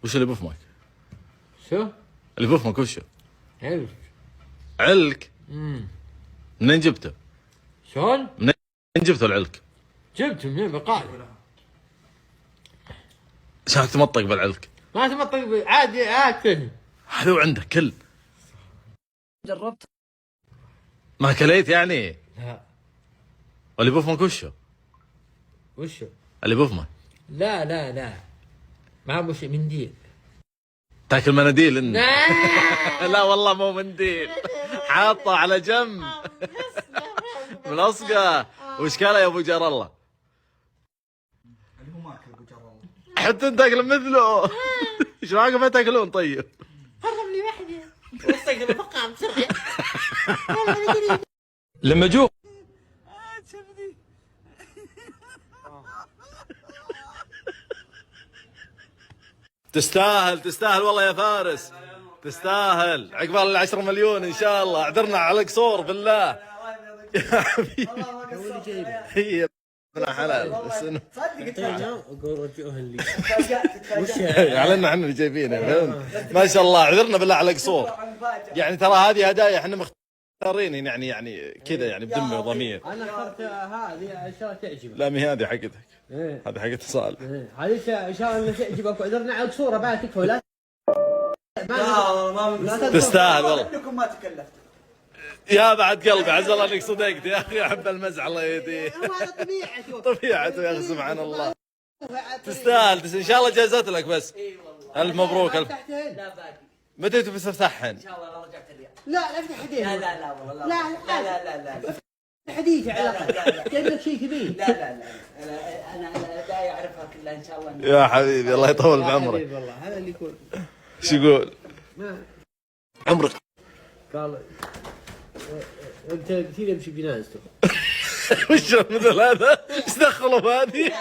وش اللي بفمك؟ شو؟ اللي بفمك وشو؟ علك. علك؟ منين جبته؟ شلون؟ منين جبته العلك؟ جبته منين بقالي. شلونك تمطق بالعلك؟ ما تمطق عادي اكل. هذا وعندك كل. جربت؟ ما كليت يعني؟ لا. واللي بفمك وشو؟ وشو؟ اللي بفمك؟ لا لا لا. ما مش منديل. تاكل مناديل انت؟ لا. لا والله مو منديل، حاطه على جنب ملصقه. وش كاله يا ابو جار الله؟ اللي هو ماكل ابو جر الله. حتى انت تاكل مثله. ايش رايكم ما تاكلون طيب؟ قرب لي وحده وصق المقام بسرعه. لما جو تستاهل تستاهل والله يا فارس، تستاهل. عقبال 10 مليون ان شاء الله. اعذرنا على قصور بالله يا حبيبي. هي ابن حلال بس انه اقول رجعوه اللي اعلنا احنا اللي جايبينه. ما شاء الله. اعذرنا بالله على قصور. يعني ترى هذه هدايا احنا مختارين يعني كذا يعني بدم وضمير. انا اخترت هذه عشان تعجبك. لا مي هذه حقتك، ايه هذه حقت صالح. هذه ان شاء الله تعجبك. وعذرنا على صوره بعد تكفى. لا تستاهل والله. لكم ما تكلفت. يا بعد قلبي عز الله انك صدقت يا اخي. احب المزح الله يهديه. هذا طبيعته. طبيعته يا اخي سبحان الله. تستاهل ان شاء الله جازت لك بس. الف مبروك. الف لا باقي. متى تفتحهن؟ ان شاء الله لو رجعت الرياض. لا افتح حديث. لا لا لا والله لا لا لا لا لا لا. حديث على الاقل. جايب لك شيء تبيه. لا لا لا انا لا يعرفها كلها ان شاء الله. يا حبيبي الله يطول بعمرك. والله هذا اللي يكون. ايش يقول؟ ما عمرك قال انت كثير يمشي بجنازته. وش مثل هذا؟ ايش دخلوا بهذه؟